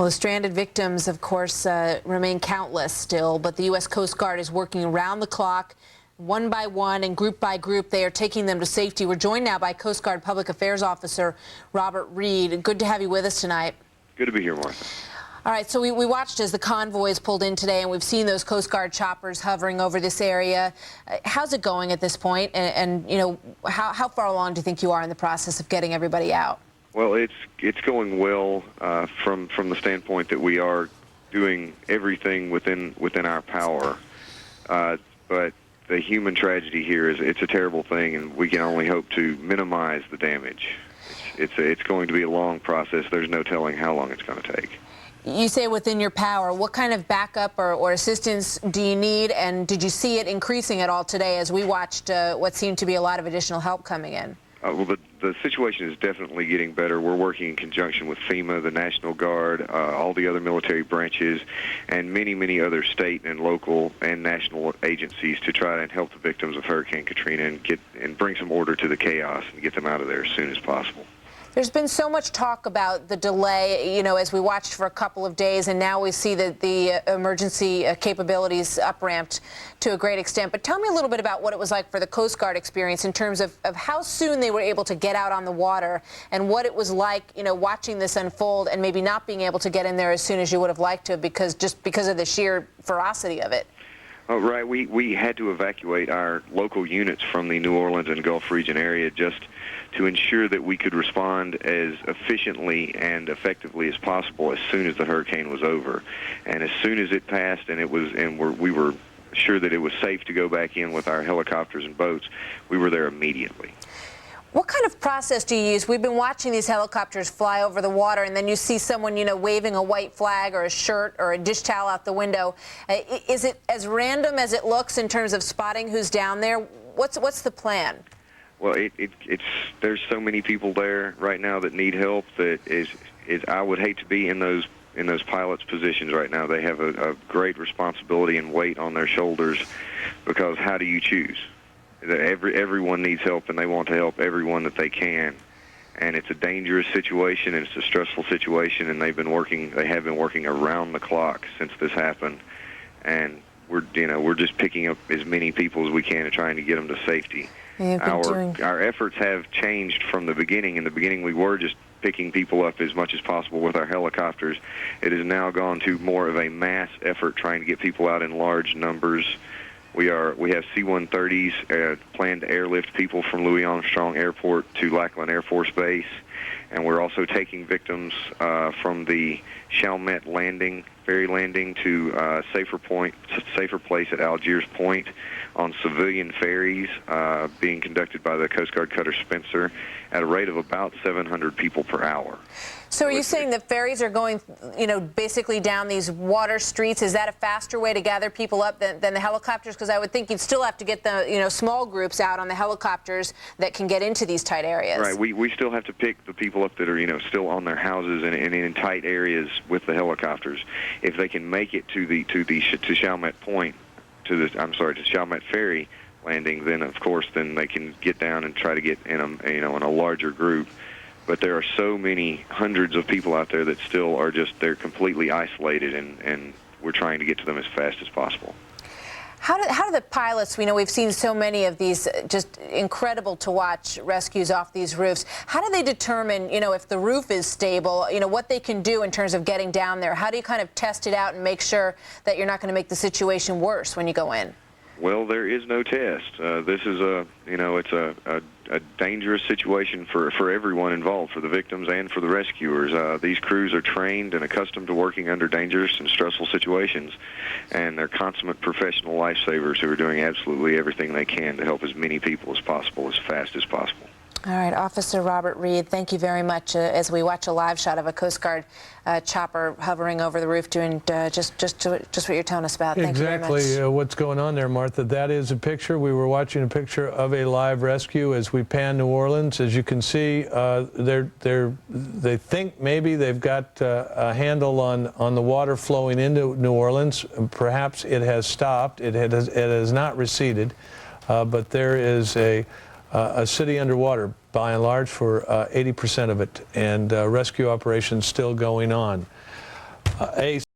Well, the stranded victims, of course, remain countless still, but the U.S. Coast Guard is working around the clock, one by one and group by group. They are taking them to safety. We're joined now by Coast Guard Public Affairs Officer Robert Reed. Good to have you with us tonight. Good to be here, Martha. All right, so we watched as the convoys pulled in today, and we've seen those Coast Guard choppers hovering over this area. How's it going at this point? And you know, how far along do you think you are in the process of getting everybody out? Well, it's going well from the standpoint that we are doing everything within our power. But the human tragedy here it's a terrible thing, and we can only hope to minimize the damage. It's going to be a long process. There's no telling how long it's going to take. You say within your power. What kind of backup or assistance do you need, and did you see it increasing at all today as we watched what seemed to be a lot of additional help coming in? Well, the situation is definitely getting better. We're working in conjunction with FEMA, the National Guard, all the other military branches, and many other state and local and national agencies to try and help the victims of Hurricane Katrina and bring some order to the chaos and get them out of there as soon as possible. There's been so much talk about the delay, you know, as we watched for a couple of days, and now we see that the emergency capabilities up-ramped to a great extent. But tell me a little bit about what it was like for the Coast Guard experience in terms of how soon they were able to get out on the water, and what it was like, you know, watching this unfold and maybe not being able to get in there as soon as you would have liked to because of the sheer ferocity of it. Oh, right. We had to evacuate our local units from the New Orleans and Gulf region area just to ensure that we could respond as efficiently and effectively as possible as soon as the hurricane was over. And as soon as it passed and we were sure that it was safe to go back in with our helicopters and boats, we were there immediately. What kind of process do you use? We've been watching these helicopters fly over the water, and then you see someone, you know, waving a white flag or a shirt or a dish towel out the window. Is it as random as it looks in terms of spotting who's down there? What's the plan? Well, there's so many people there right now that need help that I would hate to be in those pilots' positions right now. They have a great responsibility and weight on their shoulders, because how do you choose? Everyone needs help, and they want to help everyone that they can. And it's a dangerous situation, and it's a stressful situation, and they have been working around the clock since this happened. And we're just picking up as many people as we can and trying to get them to safety. Our efforts have changed from the beginning. In the beginning, we were just picking people up as much as possible with our helicopters. It has now gone to more of a mass effort, trying to get people out in large numbers. We have C-130s planned to airlift people from Louis Armstrong Airport to Lackland Air Force Base, and we're also taking victims from the Chalmette ferry landing to safer place at Algiers Point on civilian ferries being conducted by the Coast Guard cutter Spencer at a rate of about 700 people per hour. So are you saying that ferries are going, you know, basically down these water streets? Is that a faster way to gather people up than the helicopters? Because I would think you'd still have to get the, you know, small groups out on the helicopters that can get into these tight areas. Right. We still have to pick the people up that are, you know, still on their houses and in tight areas with the helicopters. If they can make it to Chalmette Point, to Chalmette Ferry landing, then of course they can get down and try to get in in a larger group. But there are so many hundreds of people out there that still are they're completely isolated, and we're trying to get to them as fast as possible. How do the pilots, we know we've seen so many of these just incredible to watch rescues off these roofs. How do they determine, you know, if the roof is stable, you know, what they can do in terms of getting down there? How do you kind of test it out and make sure that you're not going to make the situation worse when you go in? Well, there is no test. This is it's a dangerous situation for everyone involved, for the victims and for the rescuers. These crews are trained and accustomed to working under dangerous and stressful situations, and they're consummate professional lifesavers who are doing absolutely everything they can to help as many people as possible, as fast as possible. All right, Officer Robert Reed, thank you very much. As we watch a live shot of a Coast Guard chopper hovering over the roof, doing just what you're telling us about. Thank you very much. Exactly what's going on there, Martha. That is a picture. We were watching a picture of a live rescue as we pan New Orleans. As you can see, they think maybe they've got a handle on the water flowing into New Orleans. Perhaps it has stopped. It has not receded, but there is a city underwater, by and large, for 80% of it, and rescue operations still going on. a